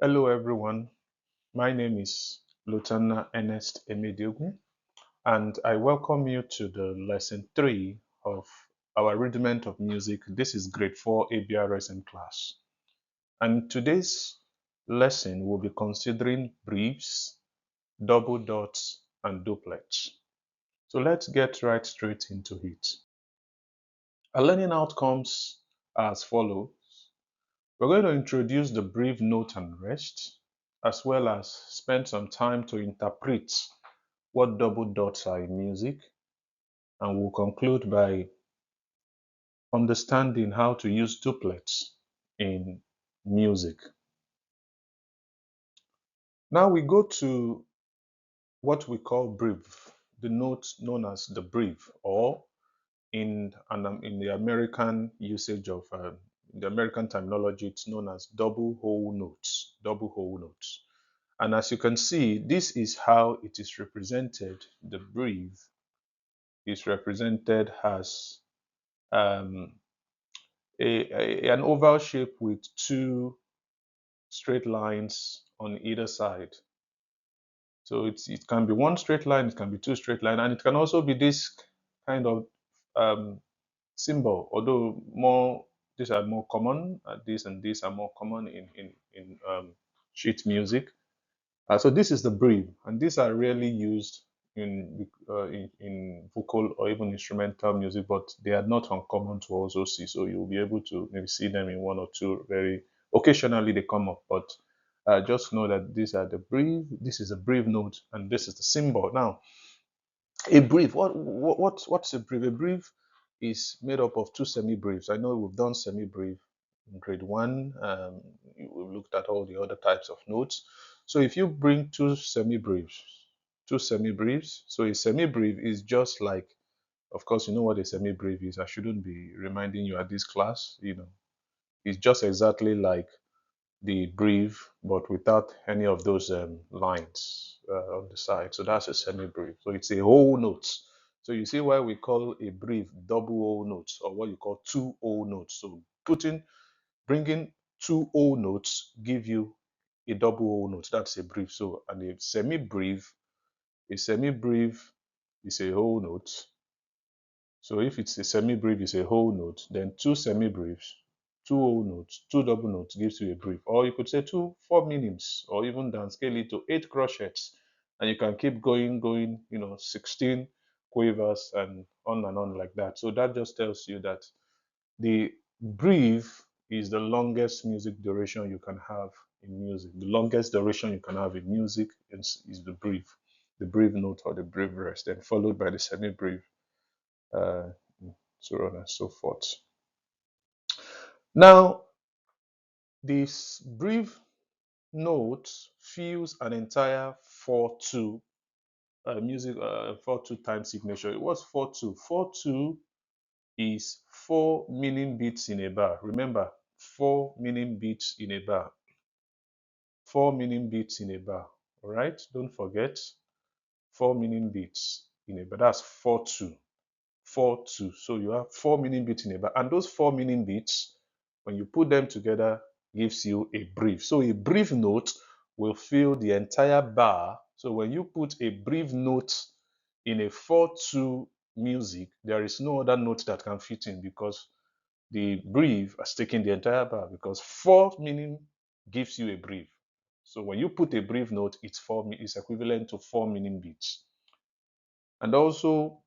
Hello everyone, my name is Lieutenant Ernest Emediogun and I welcome you to the lesson 3 of our rudiment of music. This is grade 4 ABRSM class. And today's lesson will be considering breves, double dots, and duplets. So let's get right straight into it. Our learning outcomes are as follows. We're going to introduce the breve note and rest, as well as spend some time to interpret what double dots are in music, and we'll conclude by understanding how to use duplets in music. Now we go to what we call breve, the note known as the breve, or in the American usage of the American terminology, it's known as double whole notes, double whole notes. And as you can see, this is how it is represented. The breve is represented as um, an oval shape with two straight lines on either side. So it can be one straight line, it can be two straight lines, and it can also be this kind of um, symbol. Although more these are more common, these and these are more common in sheet music. So this is the breve, and these are rarely used in vocal or even instrumental music, but they are not uncommon to also see. So you'll be able to maybe see them in one or two. Very occasionally they come up, but just know that these are the breve. This is a breve note, and this is the symbol. Now, a breve. What's a breve? A breve is made up of two semi-breves. I know we've done semi-breve in grade one. We've looked at all the other types of notes. So if you bring two semi-breves. So a semi-breve is just like, of course, you know what a semi-breve is. I shouldn't be reminding you at this class. It's just exactly like the breve, but without any of those lines on the side. So that's a semi-breve. So it's a whole note. So you see why we call a breve double whole notes, or what you call two whole notes. So bringing two whole notes give you a double whole note. That's a breve. So and a semi-breve is a whole note. So if it's a semi-breve is a whole note, then two semi-breves, two whole notes, two double notes gives you a breve. Or you could say two four minims, or even downscale it to 8 crochets. And you can keep going, 16 quavers and on like that. So that just tells you that the breve is the longest music duration you can have in music. The longest duration you can have in music is the breve note or the breve rest, then followed by the semi-breve. Uh, so on and so forth. Now, this brief note fills an entire 4/2 music 4/2 time signature. What's 4/2? 4/2 is 4 meaning beats in a bar. Remember, 4 meaning beats in a bar. 4 meaning beats in a bar. All right, don't forget 4 meaning beats in a bar. That's 4/2. 4/2. So you have 4 meaning beats in a bar. And those 4 meaning beats, when you put them together, gives you a breve. So a breve note will fill the entire bar. So when you put a breve note in a 4/2 music, there is no other note that can fit in because the breve has taken the entire bar because 4 meaning gives you a breve. So when you put a breve note, it's equivalent to 4 meaning beats. And also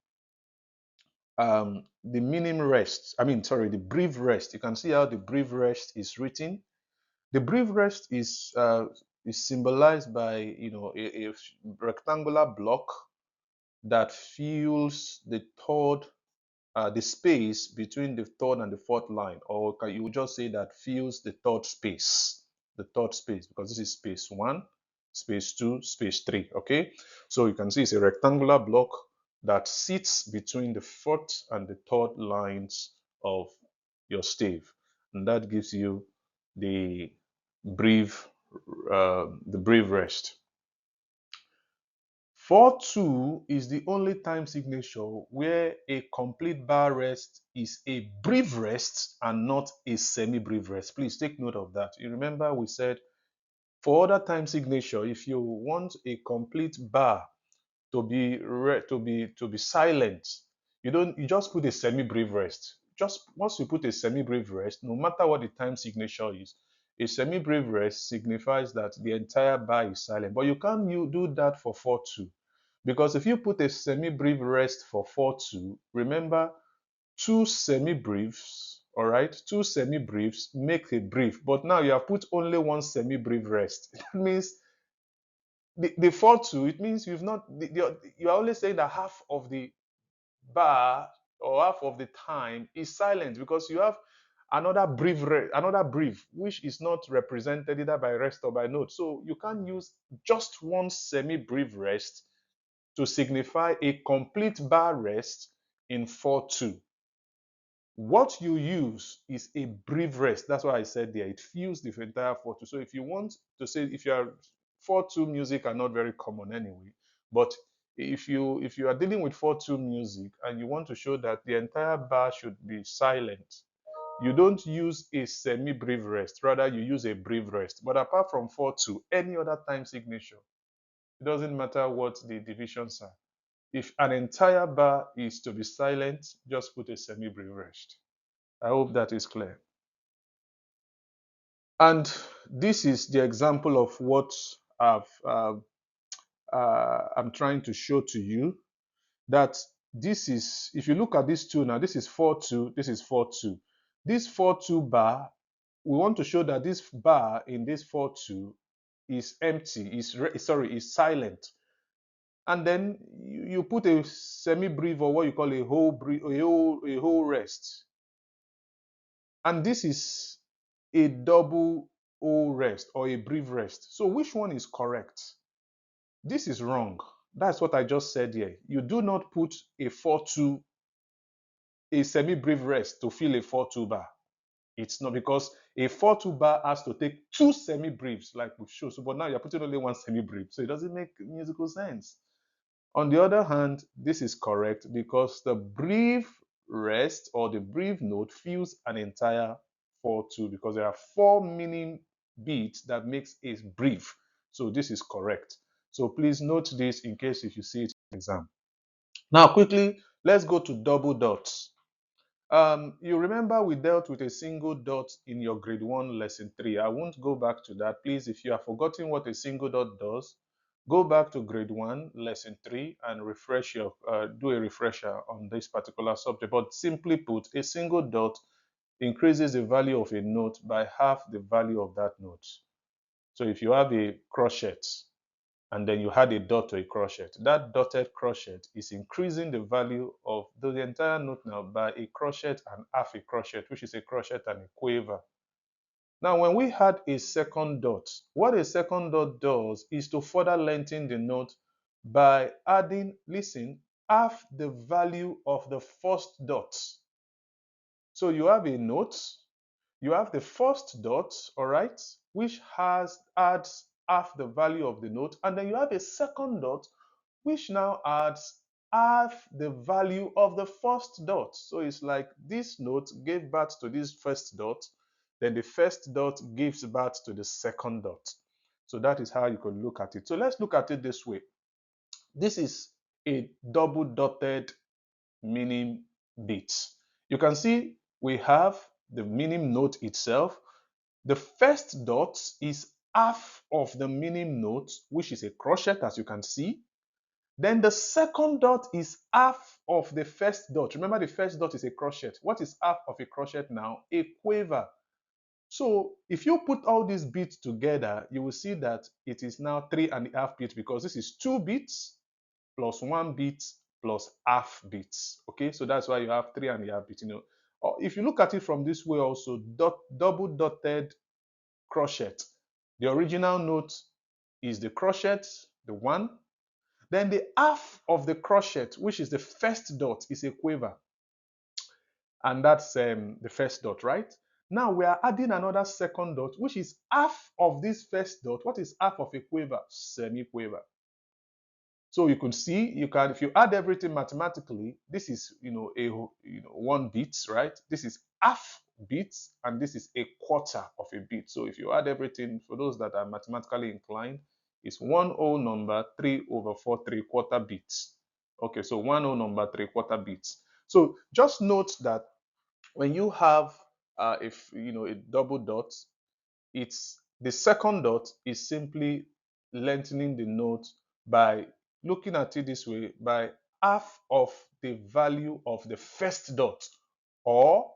the minim rest, the breve rest. You can see how the breve rest is written. The breve rest is symbolized by a rectangular block that fills the space between the third and the fourth line, or you would just say that fills the third space, because this is space one, space two, space three. Okay, so you can see it's a rectangular block that sits between the fourth and the third lines of your stave, and that gives you the breve, the breve rest. 4/2 is the only time signature where a complete bar rest is a breve rest and not a semi-breve rest. Please take note of that. You remember we said For other time signature, if you want a complete bar to be silent, you just put a semi-brief rest. Just once you put a semi-brief rest, no matter what the time signature is, a semi-brief rest signifies that the entire bar is silent. But you can't do that for 4/2, because if you put a semi-brief rest for 4/2, remember, two semi-briefs, all right, two semi-briefs make a brief, but now you have put only one semi-brief rest. That means the 4/2, it means you've not you're only saying that half of the bar or half of the time is silent, because you have another brief which is not represented either by rest or by note. So you can't use just one semi-brief rest to signify a complete bar rest in 4/2. What you use is a brief rest. That's why I said there, it fills the entire 4/2. So if you want to say, if you are 4/2 music are not very common anyway, but if you are dealing with 4/2 music and you want to show that the entire bar should be silent, you don't use a semi-brief rest, rather you use a brief rest. But apart from 4/2, any other time signature, it doesn't matter what the divisions are. If an entire bar is to be silent, just put a semi-brief rest. I hope that is clear. And this is the example of what I'm trying to show to you, that this is, if you look at these two now, this is 4/2, this is 4/2. This 4/2 bar, we want to show that this bar in this 4/2 is empty, is silent. And then you put a semi-brief, or what you call a whole brief, a whole rest. And this is a double O rest or a brief rest. So which one is correct? This is wrong. That's what I just said here. You do not put a 4/2, a semi-brief rest to fill a 4/2 bar. It's not, because a 4/2 bar has to take two semi-briefs like we've shown. So, but now you're putting only one semi-brief. So it doesn't make musical sense. On the other hand, this is correct because the brief rest or the brief note fills an entire 4/2, because there are four meaning beats that makes a brief. So this is correct. So please note this in case if you see it in the exam. Now quickly, let's go to double dots. You remember we dealt with a single dot in your grade 1 lesson 3. I won't go back to that. Please, if you have forgotten what a single dot does, go back to grade 1 lesson 3 and refresh your do a refresher on this particular subject. But simply put, a single dot increases the value of a note by half the value of that note. So if you have a crochet and then you add a dot to a crochet, that dotted crochet is increasing the value of the entire note now by a crochet and half a crochet, which is a crochet and a quiver. Now, when we add a second dot, what a second dot does is to further lengthen the note by adding, listen, half the value of the first dot. So you have a note, you have the first dot, all right, which adds half the value of the note, and then you have a second dot which now adds half the value of the first dot. So it's like this note gave birth to this first dot, then the first dot gives birth to the second dot. So that is how you can look at it. So let's look at it this way. This is a double dotted meaning beat. You can see we have the meaning note itself. The first dot is half of the meaning note, which is a crochet, as you can see. Then the second dot is half of the first dot. Remember, the first dot is a crochet. What is half of a crochet now? A quiver. So if you put all these beats together, you will see that it is now 3.5 beats, because this is 2 beats plus 1 beat plus half beats. Okay, so that's why you have 3.5 beats. Or if you look at it from this way also, double dotted crochet. The original note is the crochet, the 1. Then the half of the crochet, which is the first dot, is a quiver. And that's the first dot, right? Now we are adding another second dot, which is half of this first dot. What is half of a quiver? Semi-quiver. So you could see, if you add everything mathematically, this is, a 1 beat, right? This is half beats, and this is a quarter of a beat. So if you add everything, for those that are mathematically inclined, it's one whole number 3/4 3/4 beats. Okay, so one whole number 3/4 beats. So just note that when you have if you know a double dot, it's the second dot is simply lengthening the note by looking at it this way, by half of the value of the first dot, or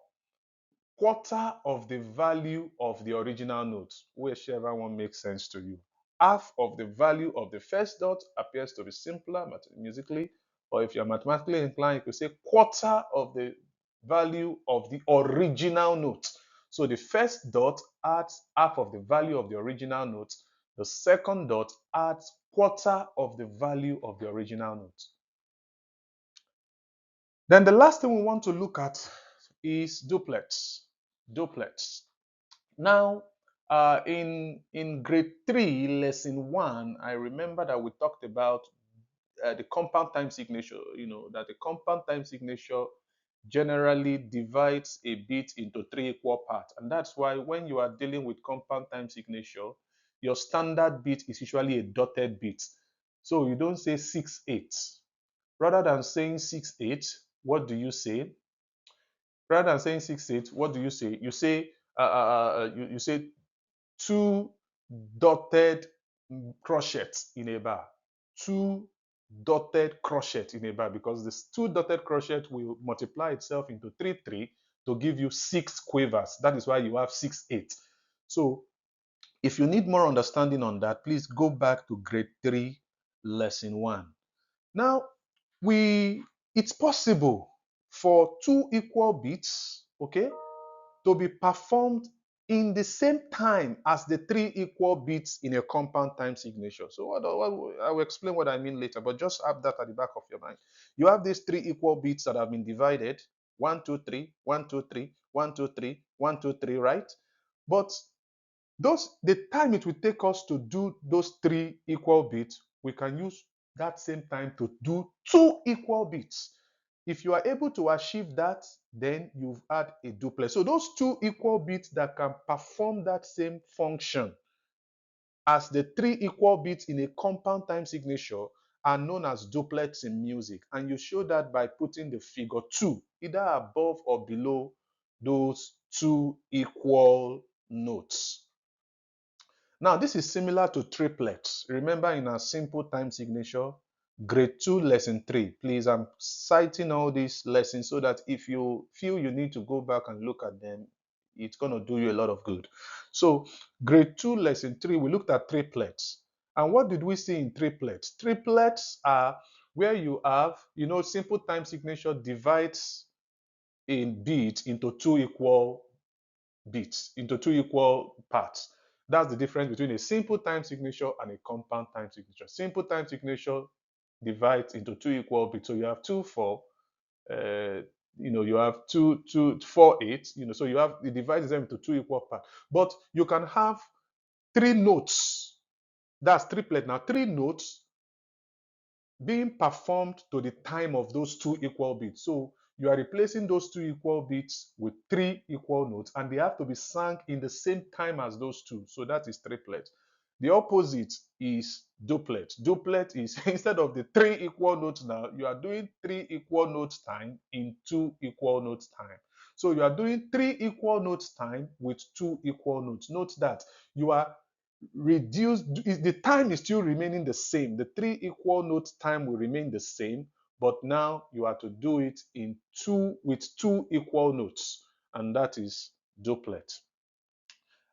quarter of the value of the original note, whichever one makes sense to you. Half of the value of the first dot appears to be simpler musically, or if you're mathematically inclined, you could say quarter of the value of the original note. So the first dot adds half of the value of the original note. The second dot adds quarter of the value of the original note. Then the last thing we want to look at is duplets. Duplets. Now, in grade 3, lesson 1, I remember that we talked about the compound time signature. You know, that the compound time signature generally divides a bit into 3 equal parts. And that's why when you are dealing with compound time signature, your standard bit is usually a dotted bit. So you don't say 6/8. Rather than saying 6/8, what do you say? Rather than saying 6/8, what do you say? You say you say two dotted crochets in a bar. Two dotted crochet in a bar, because this two dotted crochet will multiply itself into 3/3 to give you 6 quavers. That is why you have 6/8. So if you need more understanding on that, please go back to grade 3, lesson 1. Now, we it's possible for two equal beats, okay, to be performed in the same time as the 3 equal beats in a compound time signature. So I will explain what I mean later, but just have that at the back of your mind. You have these 3 equal beats that have been divided: 1 2 3, 1 2 3, 1 2 3, 1 2 3, right? But the time it will take us to do those 3 equal beats, we can use that same time to do 2 equal beats. If you are able to achieve that, then you've had a duplet. So those 2 equal beats that can perform that same function as the 3 equal beats in a compound time signature are known as duplets in music. And you show that by putting the figure 2 either above or below those 2 equal notes. Now, this is similar to triplets. Remember, in our simple time signature, grade 2, lesson 3. Please, I'm citing all these lessons so that if you feel you need to go back and look at them, it's going to do you a lot of good. So, grade 2, lesson 3, we looked at triplets. And what did we see in triplets? Triplets are where you have, simple time signature divides a beat into 2 equal bits, into 2 equal parts. That's the difference between a simple time signature and a compound time signature. Simple time signature divides into 2 equal bits. So you have 2 4, you have 2 2 4 8. So you have, it divides them into 2 equal parts. But you can have 3 notes. That's triplet now. 3 notes being performed to the time of those 2 equal beats. So you are replacing those 2 equal beats with 3 equal notes, and they have to be sung in the same time as those 2. So that is triplet. The opposite is duplet. Duplet is instead of the 3 equal notes now, you are doing 3 equal notes time in 2 equal notes time. So you are doing 3 equal notes time with 2 equal notes. Note that you are reduced, the time is still remaining the same. The 3 equal notes time will remain the same, but now you are to do it in 2 with 2 equal notes, and that is duplet.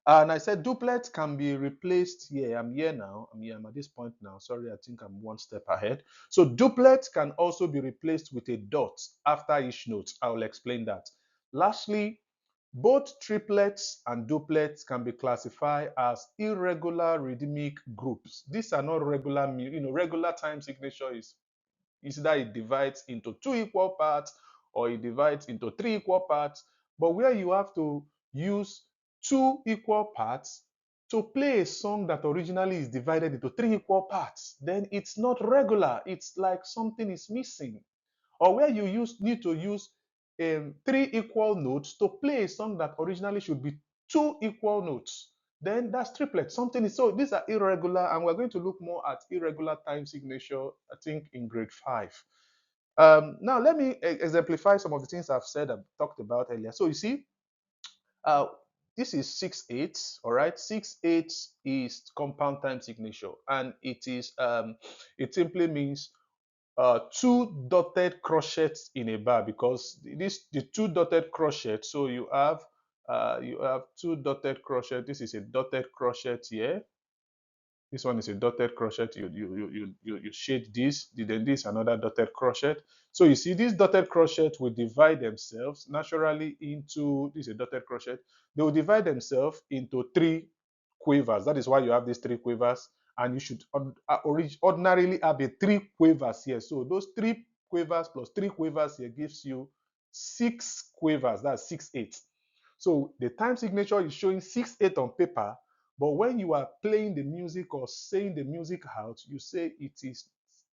And I said duplet can be replaced here. I'm here now. I'm at this point now. Sorry, I think I'm one step ahead. So duplet can also be replaced with a dot after each note. I will explain that. Lastly, both triplets and duplets can be classified as irregular rhythmic groups. These are not regular, regular time signature is either it divides into 2 equal parts or it divides into 3 equal parts. But where you have to use 2 equal parts to play a song that originally is divided into 3 equal parts, then it's not regular. It's like something is missing. Or where you need to use three equal notes to play a song that originally should be two equal notes, then that's triplet. Something is, so these are irregular, and we're going to look more at irregular time signature, I think, in grade 5. Now let me exemplify some of the things I've said and talked about earlier. So you see, uh, this is 6/8, all right. 6/8 is compound time signature, and it simply means two dotted crochets in a bar, because the two dotted crochets. So you have two dotted crochet. This is a dotted crochet here. This one is a dotted crochet. You shade this, then this another dotted crochet. So you see, these dotted crochet will divide themselves naturally into, this is a dotted crochet. They will divide themselves into three quavers. That is why you have these three quavers, and you should ordinarily have a three quavers here. So those three quavers plus three quavers here gives you six quavers. That's 6/8. So the time signature is showing 6/8 on paper, but when you are playing the music or saying the music out, you say it is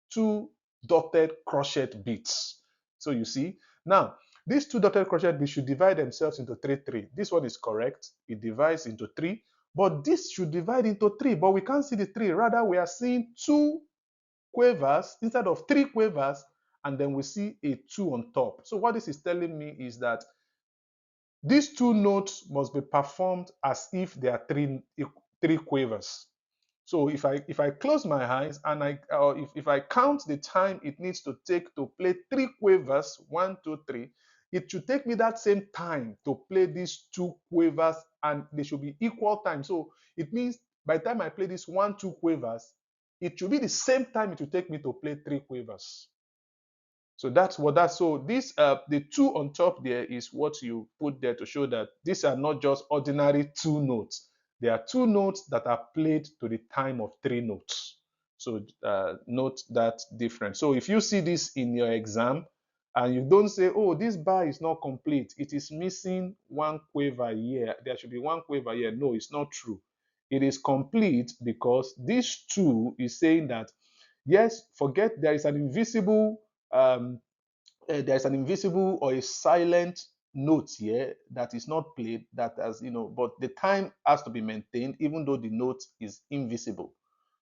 two dotted crochet beats. So you see, now these two dotted crochet beats should divide themselves into 3/3. This one is correct. It divides into 3, but this should divide into 3, but we can't see the 3. Rather, we are seeing two quavers instead of three quavers, and then we see a 2 on top. So what this is telling me is that these two notes must be performed as if they are three quavers. So if I close my eyes and if I count the time it needs to take to play three quavers, 1, 2, 3, it should take me that same time to play these two quavers, and they should be equal time. So it means by the time I play this 1, 2 quavers, it should be the same time it will take me to play three quavers. So so this the 2 on top there is what you put there to show that these are not just ordinary two notes. They are two notes that are played to the time of three notes. So note that difference. So if you see this in your exam and you don't say, oh, this bar is not complete, it is missing one quaver here, there should be one quaver here. No, it's not true. It is complete because this 2 is saying that, yes, forget there is an invisible um, there's an invisible or a silent note here that is not played, that has, but the time has to be maintained even though the note is invisible.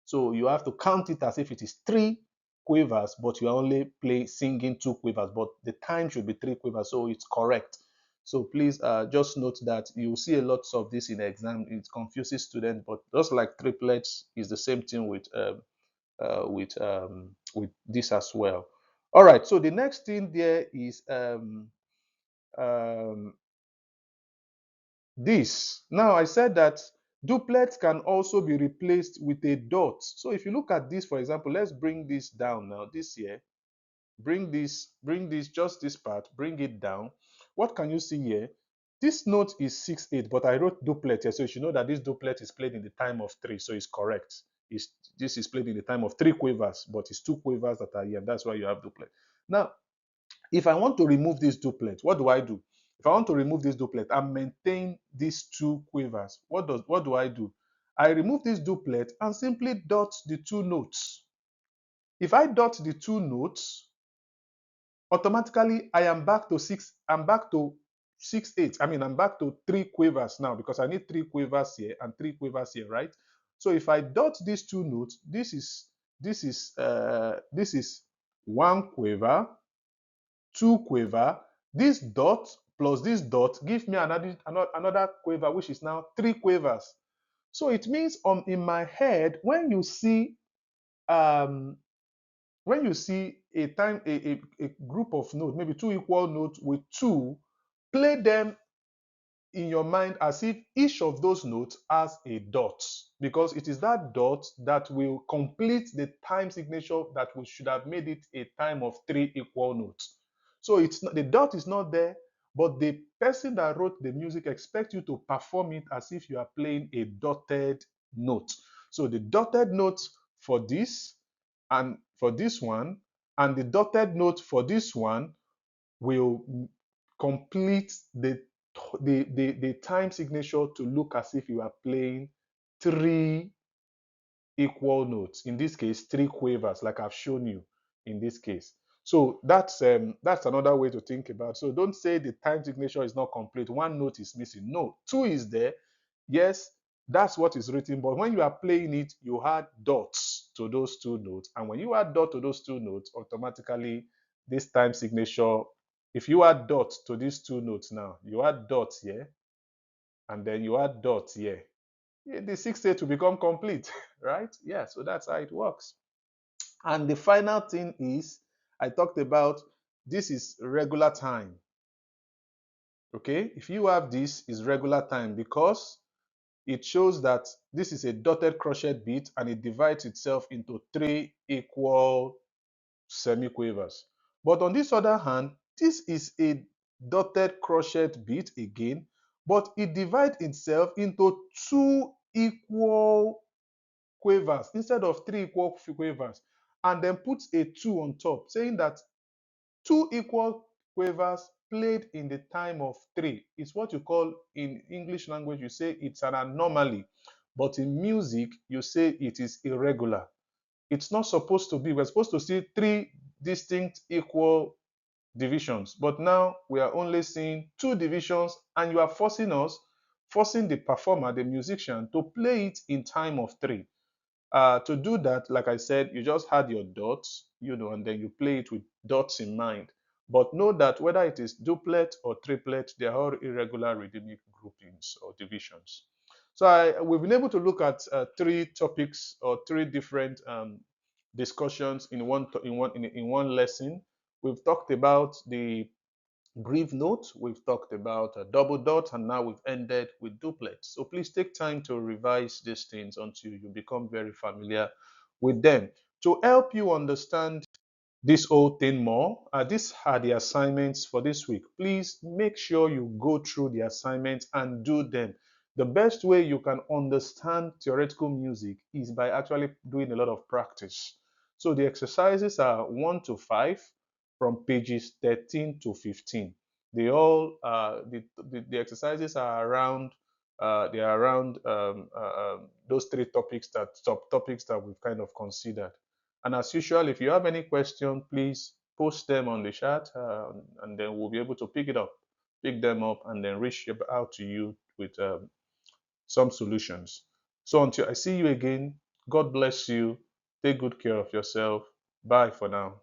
So you have to count it as if it is three quavers, but you are only singing two quavers, but the time should be three quavers, so it's correct. So please just note that you will see a lot of this in the exam. It confuses students, but just like triplets is the same thing with this as well. All right, so the next thing there is um, this. Now I said that duplets can also be replaced with a dot. So if you look at this, for example, let's bring this down now. This here, bring this, just this part, bring it down. What can you see here? This note is 6/8, but I wrote duplet here, so you should know that this duplet is played in the time of 3, so it's correct. This is played in the time of 3 quavers, but it's 2 quavers that are here. That's why you have duplet. Now, if I want to remove this duplet, what do I do? If I want to remove this duplet and maintain these 2 quavers, what do I do? I remove this duplet and simply dot the 2 notes. If I dot the 2 notes, automatically I'm back to 6/8. I mean, I'm back to 3 quavers now, because I need 3 quavers here and 3 quavers here, right? So if I dot these 2 notes, this is 1 quaver, 2 quaver. This dot plus this dot gives me another quaver, which is now 3 quavers. So it means in my head, um, when you see a group of notes, maybe 2 equal notes with 2, play them in your mind as if each of those notes has a dot, because it is that dot that will complete the time signature that we should have made it a time of 3 equal notes. So it's not, the dot is not there, but the person that wrote the music expects you to perform it as if you are playing a dotted note. So the dotted note for this and for this one, and the dotted note for this one will complete the time signature to look as if you are playing 3 equal notes. In this case, 3 quavers, like I've shown you in this case. So that's another way to think about. So don't say the time signature is not complete. One note is missing. No, two is there. Yes, that's what is written. But when you are playing it, you add dots to those two notes. And when you add dot to those two notes, automatically this time signature, if you add dots to these two notes now, you add dots here, and then you add dots here. The 6/8 will become complete, right? Yeah, so that's how it works. And the final thing is, I talked about this is regular time. Okay, if you have this, is regular time because it shows that this is a dotted crochet beat and it divides itself into three equal semiquavers. But on this other hand, this is a dotted crochet beat again, but it divides itself into two equal quavers instead of three equal quavers, and then puts a 2 on top, saying that two equal quavers played in the time of three is what you call, in English language, you say it's an anomaly. But in music, you say it is irregular. It's not supposed to be. We're supposed to see three distinct equal divisions, but now we are only seeing two divisions, and you are forcing the performer, the musician, to play it in time of three. To do that, like I said, you just had your dots, and then you play it with dots in mind. But know that whether it is duplet or triplet, they are all irregular rhythmic groupings or divisions. So we've been able to look at three topics or three different discussions in one lesson. We've talked about the Breve note, we've talked about a double dot, and now we've ended with duplets. So please take time to revise these things until you become very familiar with them. To help you understand this whole thing more, these are the assignments for this week. Please make sure you go through the assignments and do them. The best way you can understand theoretical music is by actually doing a lot of practice. So the exercises are 1 to 5 from pages 13 to 15. They all the exercises are around they are around those three topics, that subtopics that we've kind of considered. And as usual, if you have any question, please post them on the chat, and then we'll be able to pick them up, and then reach out to you with some solutions. So until I see you again, God bless you. Take good care of yourself. Bye for now.